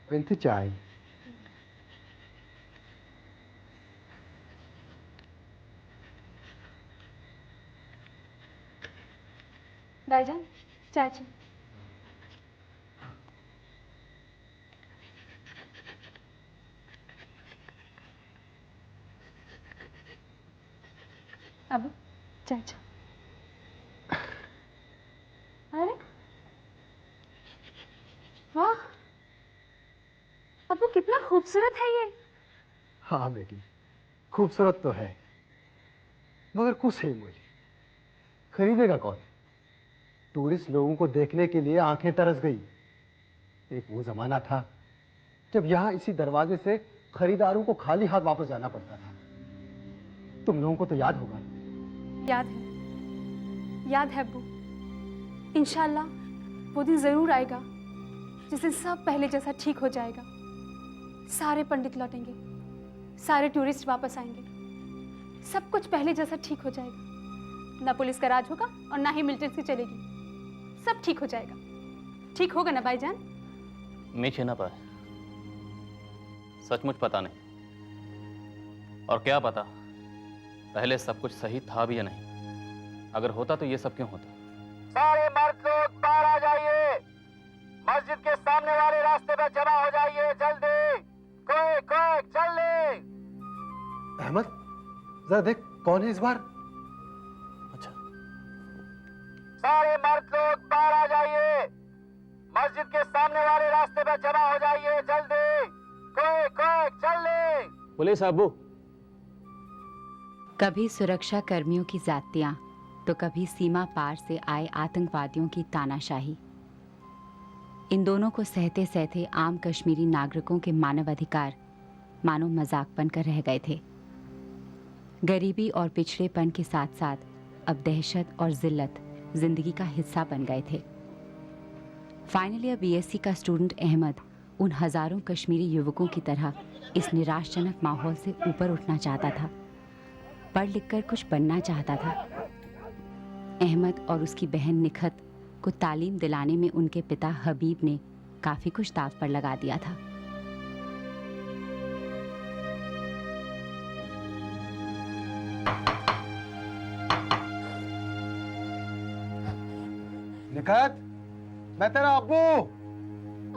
Wenn चाय। भाईजान चाय चाहिए। अब चाय चाय। अरे वाह, अबू कितना खूबसूरत है ये। हाँ बेटी, खूबसूरत तो है, मगर कुछ है मुझे। खरीदेगा कौन? टूरिस्ट लोगों को देखने के लिए आंखें तरस गई। एक वो जमाना था जब यहाँ इसी दरवाजे से खरीदारों को खाली हाथ वापस जाना पड़ता था। तुम लोगों को तो याद होगा। याद है अब्बू। इंशाल्लाह वो दिन जरूर आएगा जिस दिन सब पहले जैसा ठीक हो जाएगा। सारे पंडित लौटेंगे, सारे टूरिस्ट वापस आएंगे, सब कुछ पहले जैसा ठीक हो जाएगा। ना पुलिस का राज होगा और ना ही मिलिटेंसी चलेगी। सब ठीक हो जाएगा। ठीक होगा ना भाईजान? मीछे ना पाए, सचमुच पता नहीं। और क्या पता पहले सब कुछ सही था भी या नहीं। अगर होता तो ये सब क्यों होता। सारे मर्द लोग बाहर आ जाइए, मस्जिद के सामने वाले रास्ते पर जमा हो जाइए, जल्दी। कोई कोई जल्दी। अहमद, जरा देख कौन है इस बार। अच्छा, सारे मर्द लोग बाहर आ जाइए, मस्जिद के सामने वाले रास्ते पर जमा हो जाइए, जल्दी। कोई कोई जल्दी। पुलिस अब्बू। कभी सुरक्षा कर्मियों की जातियां तो कभी सीमा पार से आए आतंकवादियों की तानाशाही। इन दोनों को सहते सहते आम कश्मीरी नागरिकों के मानवाधिकार मानो मजाक बनकर रह गए थे। गरीबी और पिछड़ेपन के साथ साथ अब दहशत और जिल्लत जिंदगी का हिस्सा बन गए थे। फाइनल ईयर बीएससी का स्टूडेंट अहमद उन हजारों कश्मीरी युवकों की तरह इस निराशजनक माहौल से ऊपर उठना चाहता था। पढ़ लिखकर कुछ बनना चाहता था। अहमद और उसकी बहन निखत को तालीम दिलाने में उनके पिता हबीब ने काफी कुछ दांव पर लगा दिया था। निखत, मैं तेरा अब्बू।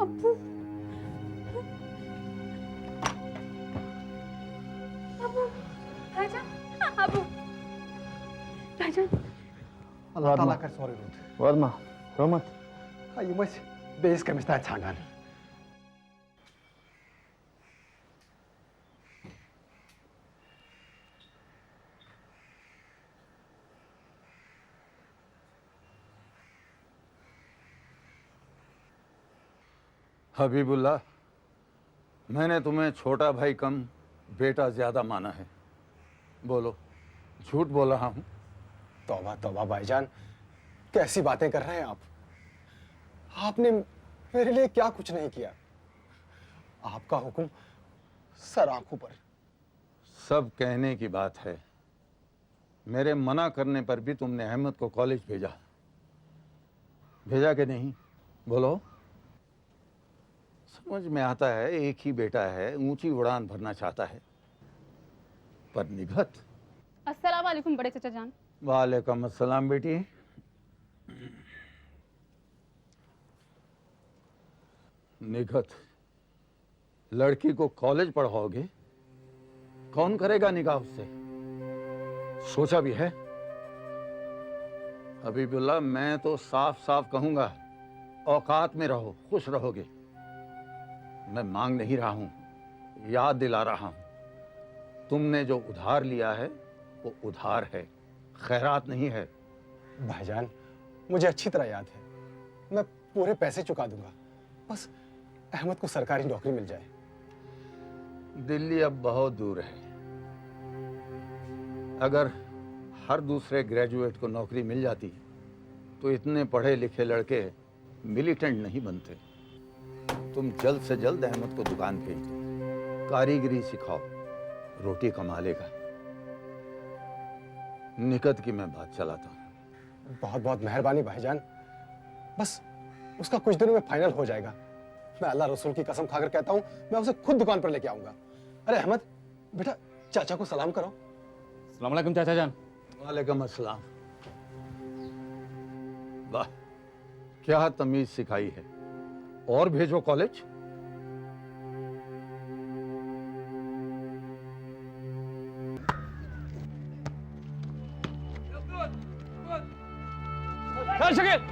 अब्बू, अब्बू, भाईजान, अब्बू, भाईजान। Allah Taala कर सॉरी रूट। वर्मा रोमत। ये मस बेस का मिस्ता छांगान। हबीबुल्लाह, मैंने तुम्हें छोटा भाई कम बेटा ज्यादा माना है। बोलो, झूठ बोल रहा हूं? तौबा तौबा भाईजान, कैसी बातें कर रहे हैं आप। आपने मेरे लिए क्या कुछ नहीं किया। आपका हुक्म सर आंखों पर। सब कहने की बात है। मेरे मना करने पर भी तुमने अहमद को कॉलेज भेजा, भेजा कि नहीं? बोलो। समझ में आता है एक ही बेटा है, ऊंची उड़ान भरना चाहता है, पर निखत। अस्सलाम वालेकुम बड़े चाचा जान। वालेकुम अस्सलाम बेटी। निखत, लड़की को कॉलेज पढ़ाओगे? कौन करेगा निकाह उससे? सोचा भी है? हबीबुल्लाह, मैं तो साफ साफ कहूंगा, औकात में रहो, खुश रहोगे। मैं मांग नहीं रहा हूं, याद दिला रहा हूं। तुमने जो उधार लिया है वो उधार है, खैरात नहीं है। भाईजान, मुझे अच्छी तरह याद है। मैं पूरे पैसे चुका दूंगा, बस अहमद को सरकारी नौकरी मिल जाए। दिल्ली अब बहुत दूर है। अगर हर दूसरे ग्रेजुएट को नौकरी मिल जाती तो इतने पढ़े लिखे लड़के मिलिटेंट नहीं बनते। तुम जल्द से जल्द अहमद को दुकान भेज दो, कारीगरी सिखाओ, रोटी कमा लेगा। निकट की मैं बात चलाता हूँ। बहुत बहुत मेहरबानी भाईजान, बस उसका कुछ दिनों में फाइनल हो जाएगा। मैं अल्लाह रसूल की कसम खाकर कहता हूँ, मैं उसे खुद दुकान पर लेके आऊंगा। अरे अहमद बेटा, चाचा को सलाम करो। अस्सलाम वालेकुम चाचा जान। वालेकुम अस्सलाम। वाह, क्या तमीज सिखाई है। और भेजो कॉलेज। चल शकील।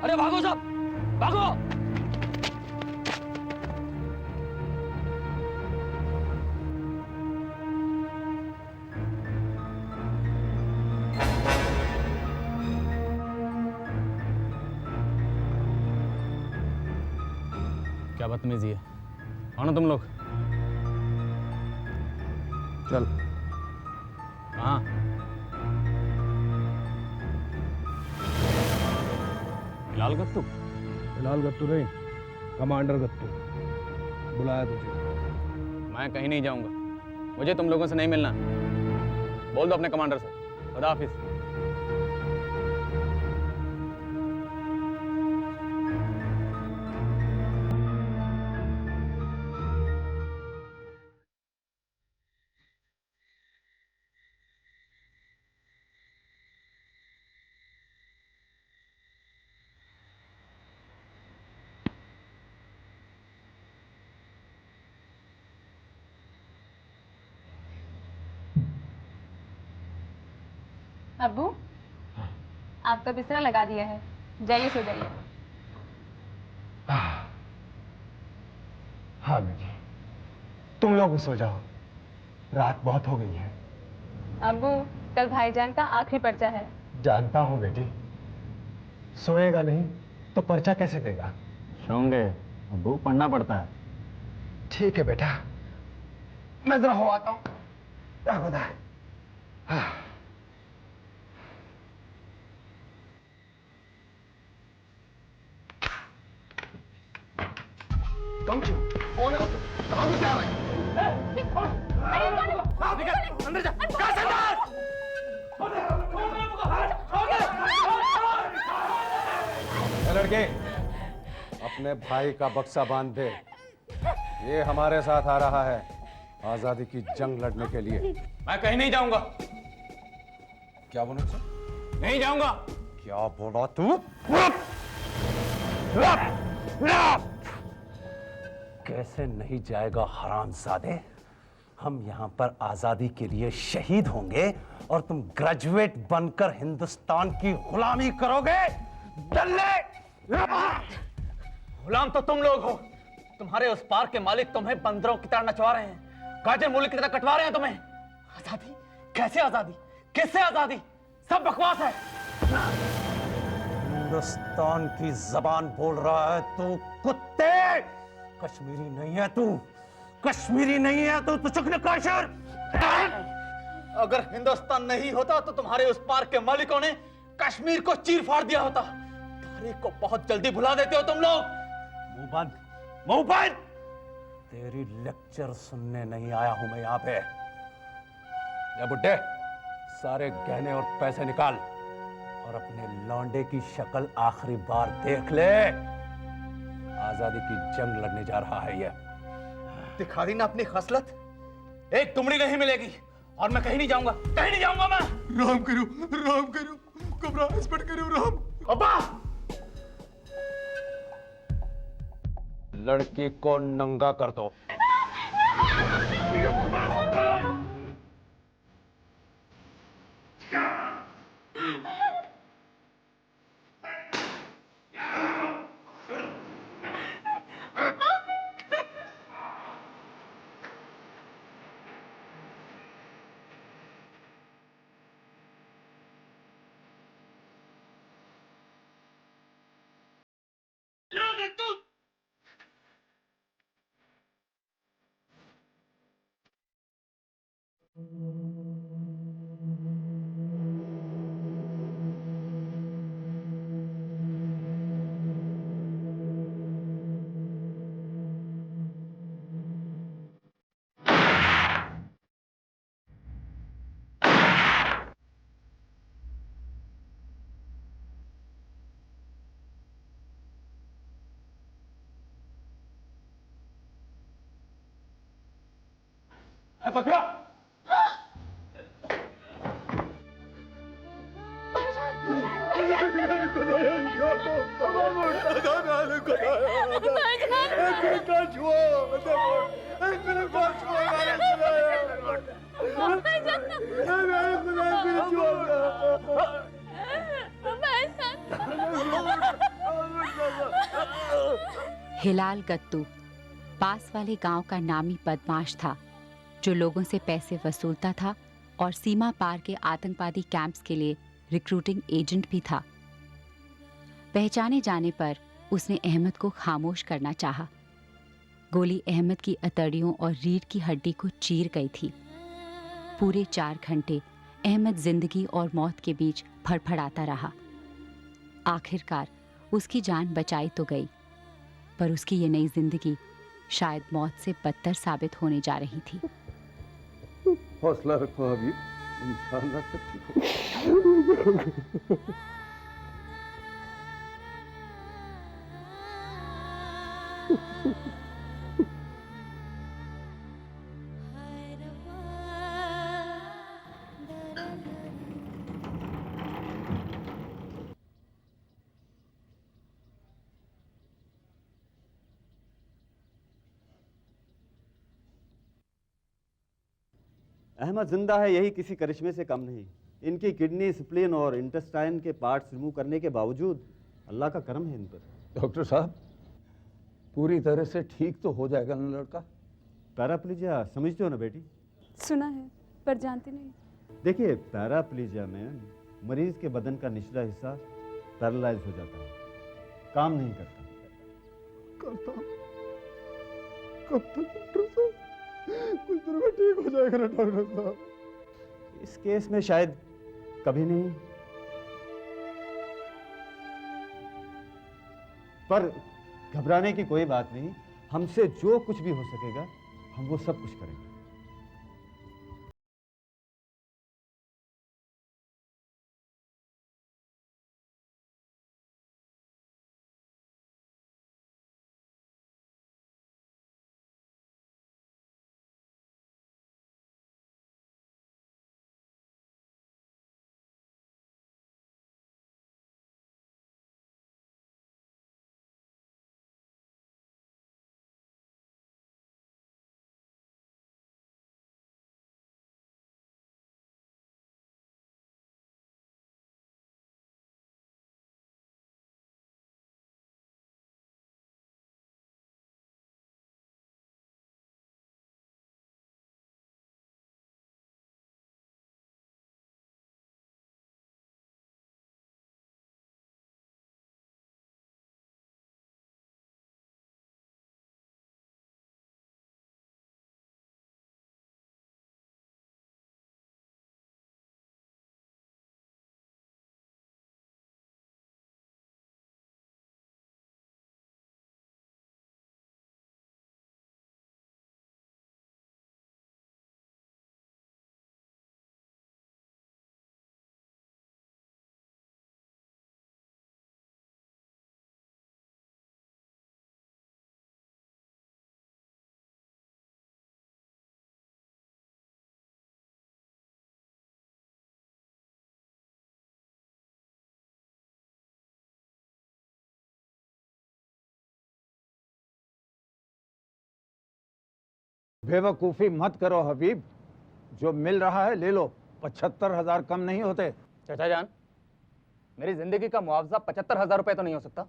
अरे भागो सब, भागो। क्या बदतमीजी है। कौन हो तुम लोग? चल। कहाँ? लाल गत्तू? फिलहाल गत्तू नहीं, कमांडर गत्तू बुलाया तुझे। मैं कहीं नहीं जाऊंगा, मुझे तुम लोगों से नहीं मिलना। बोल दो अपने कमांडर से। खुदा हाफिज। अब्बू, आपका बिस्तर लगा दिया है, जाइए सो जाइए। हाँ बेटी, तुम लोग भी सो जाओ, रात बहुत हो गई है। अब्बू, कल भाईजान का आखिरी पर्चा है। जानता हूँ बेटी, सोएगा नहीं तो पर्चा कैसे देगा? सोंगे, अब्बू पढ़ना पड़ता है। ठीक है बेटा, मैं जरा हो आता हूँ। क्या खुदा है। Don't you? कौन है? कहाँ से आ रहा है? अंदर जा। कहाँ से अंदर? लड़के, अपने भाई का बक्सा बांध दे। ये हमारे साथ आ रहा है आजादी की जंग लड़ने के लिए। मैं कहीं नहीं जाऊंगा। क्या बोला तुझे? नहीं जाऊंगा। क्या बोला तू? कैसे नहीं जाएगा हरामजादे? हम यहाँ पर आजादी के लिए शहीद होंगे और तुम ग्रेजुएट बनकर हिंदुस्तान की गुलामी करोगे। दल्ले! गुलाम तो तुम लोग हो। तुम्हारे उस पार के मालिक तुम्हें बंदरों की तरह नचवा रहे हैं, गाजर मूली की तरह कटवा रहे हैं तुम्हें। आजादी? कैसे आजादी? किससे आजादी? सब बकवास है। हिंदुस्तान की जबान बोल रहा है तू, कुत्ते! कश्मीरी नहीं है तू, कश्मीरी नहीं है तू चुकने काशिर। अगर हिंदुस्तान नहीं होता तो तुम्हारे उस पार के मालिकों ने कश्मीर को चीर फाड़ दिया होता। तारीख को बहुत जल्दी भुला देते हो तुम लोग। मुंह बंद, मुंह बंद। तेरी लेक्चर सुनने नहीं आया हूं मैं यहाँ पे। या बुड्ढे, सारे गहने और पैसे निकाल और अपने लौंडे की शक्ल आखिरी बार देख ले। आजादी की जंग लड़ने जा रहा है ये। दिखा दी ना अपनी खसलत। एक तुमड़ी नहीं मिलेगी और मैं कहीं नहीं जाऊंगा, कहीं नहीं जाऊंगा मैं। राम करो, राम करो, घबराहट मत करो राम। अब्बा! लड़की को नंगा कर दो। पकड़ा। हिलाल गत्तू पास वाले गांव का नामी बदमाश था जो लोगों से पैसे वसूलता था और सीमा पार के आतंकवादी कैंप्स के लिए रिक्रूटिंग एजेंट भी था। पहचाने जाने पर उसने अहमद को खामोश करना चाहा। गोली अहमद की अतड़ियों और रीढ़ की हड्डी को चीर गई थी। पूरे 4 घंटे अहमद जिंदगी और मौत के बीच फड़फड़ाता रहा। आखिरकार उसकी जान बचाई तो गई, पर उसकी ये नई जिंदगी शायद मौत से बदतर साबित होने जा रही थी। हौसला रखो हबीब, इंशाअल्लाह सब ठीक होगा। अहमद जिंदा है, यही किसी करिश्मे से कम नहीं। इनकी किडनी, स्प्लीन और इंटेस्टाइन के पार्ट्स रिमूव करने के बावजूद अल्लाह का करम है इन पर। डॉक्टर साहब, पूरी तरह से ठीक तो हो जाएगा ना लड़का? पैराप्लीजिया समझते हो ना बेटी? सुना है पर जानती नहीं। देखिए, पैराप्लीजिया में मरीज के बदन का निचला हिस्सा पैरालाइज हो जाता है, काम नहीं करता। कब तक डॉक्टर साहब? कुछ दिनों में ठीक हो जाएगा ना डॉक्टर साहब? इस केस में शायद कभी नहीं, पर घबराने की कोई बात नहीं। हमसे जो कुछ भी हो सकेगा हम वो सब कुछ करेंगे। बेवकूफ़ी मत करो हबीब, जो मिल रहा है ले लो। 75,000 कम नहीं होते। चाचा जान, मेरी जिंदगी का मुआवजा 75,000 रुपए तो नहीं हो सकता?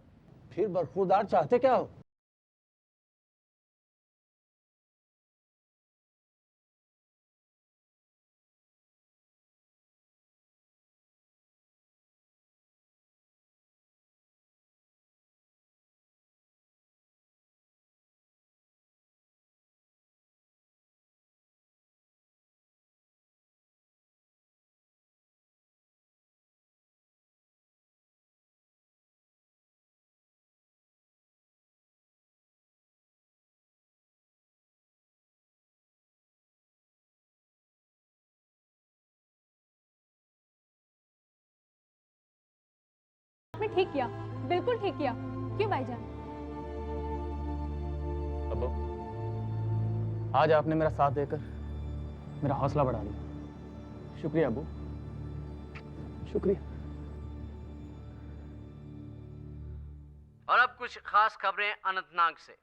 फिर बरखुरदार चाहते क्या हो? आपने ठीक किया, बिल्कुल ठीक किया। क्यों भाईजान? अब्बू, आज आपने मेरा साथ देकर मेरा हौसला बढ़ा दिया। शुक्रिया अबू, शुक्रिया। और अब कुछ खास खबरें अनंतनाग से।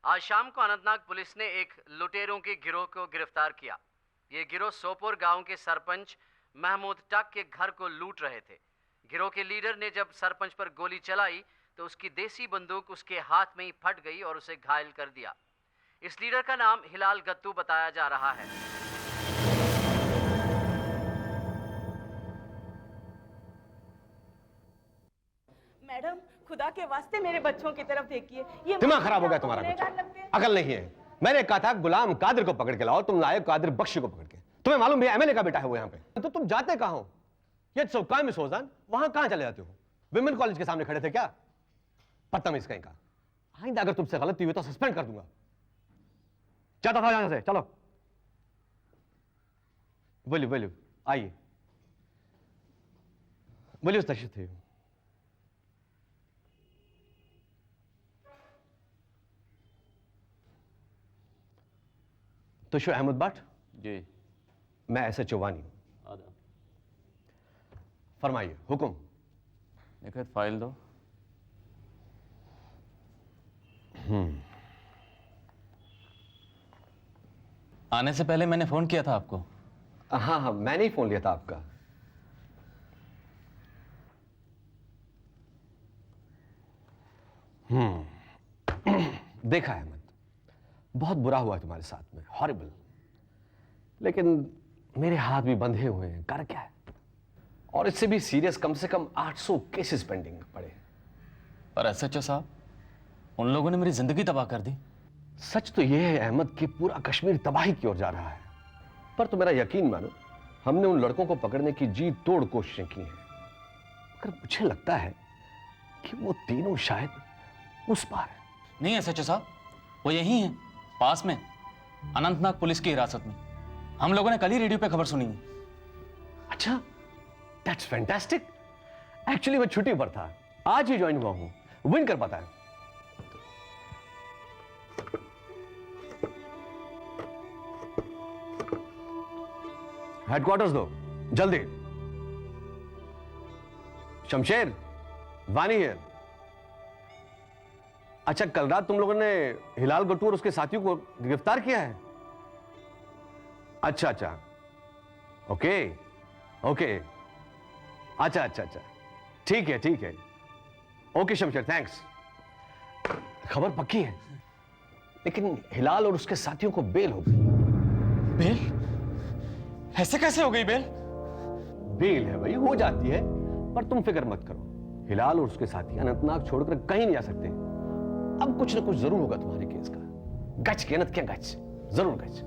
आज शाम को अनंतनाग पुलिस ने एक लुटेरों के गिरोह को गिरफ्तार किया। ये गिरोह सोपोर गांव के सरपंच महमूद टक के घर को लूट रहे थे। गिरोह के लीडर ने जब सरपंच पर गोली चलाई तो उसकी देसी बंदूक उसके हाथ में ही फट गई और उसे घायल कर दिया। इस लीडर का नाम हिलाल गत्तू बताया जा रहा है। मैडम, खुदा के वास्ते मेरे बच्चों की तरफ देखिए। ये दिमाग खराब हो गया तुम्हारा कुछ? अकल नहीं है। मैंने कहा था गुलाम कादिर को पकड़ के लाओ, तुम लाए कादिर बख्शी को पकड़ के। तुम्हें मालूम भी एमएलए का बेटा है वो यहाँ पे। तो तुम जाते कहाँ हो? ये सब काम सोजान, वहां कहाँ चले जाते हो? विमेन कॉलेज के सामने खड़े थे क्या? बदतमीज कहीं का। आइंदा अगर तुमसे गलती हुई तो सस्पेंड कर दूंगा। जाता था यहां से, चलो। बोलिए बोलिए, आइए बोलिए। उस तशरीफ थे तो शो अहमद भट्ट जी, मैं ऐसे चौवानी हूं। फरमाइए, हुक्म। देखो फाइल दो। आने से पहले मैंने फोन किया था आपको। हाँ हाँ, मैंने ही फोन लिया था आपका। देखा अहमद, बहुत बुरा हुआ तुम्हारे साथ में, हॉरिबल। लेकिन मेरे हाथ भी बंधे हुए हैं, कर क्या है? और इससे भी सीरियस कम से कम 800 केसेस पेंडिंग पड़े। पर एसएचओ साहब, उन लोगों ने मेरी जिंदगी तबाह कर दी। सच तो यह है अहमद कि पूरा कश्मीर तबाही की ओर जा रहा है। पर तो मेरा यकीन मानो, हमने उन लड़कों को पकड़ने की जी तोड़ कोशिशें की हैं। मगर मुझे लगता है कि वो तीनों शायद उस पार है। नहीं एसएचओ साहब, वो यही हैं, पास में, अनंतनाग पुलिस की हिरासत में। हम लोगों ने कल ही रेडियो पे खबर सुनी है। अच्छा, दैट्स फैंटास्टिक। एक्चुअली मैं छुट्टी पर था, आज ही ज्वाइन हुआ हूं। विन कर पाता है। हेडक्वार्टर्स दो जल्दी। शमशेर, वानी हियर। अच्छा, कल रात तुम लोगों ने हिलाल गट्टू और उसके साथियों को गिरफ्तार किया है? अच्छा अच्छा, ओके ओके, अच्छा अच्छा अच्छा, ठीक है ठीक है, ओके शमशेर, थैंक्स। खबर पक्की है, लेकिन हिलाल और उसके साथियों को बेल हो गई। बेल? ऐसे कैसे हो गई बेल? बेल है भाई, हो जाती है। पर तुम फिक्र मत करो, हिलाल और उसके साथी अनंतनाग छोड़कर कहीं नहीं जा सकते। अब कुछ ना कुछ जरूर होगा तुम्हारे केस का। गच के अनंत क्या गच, जरूर गच।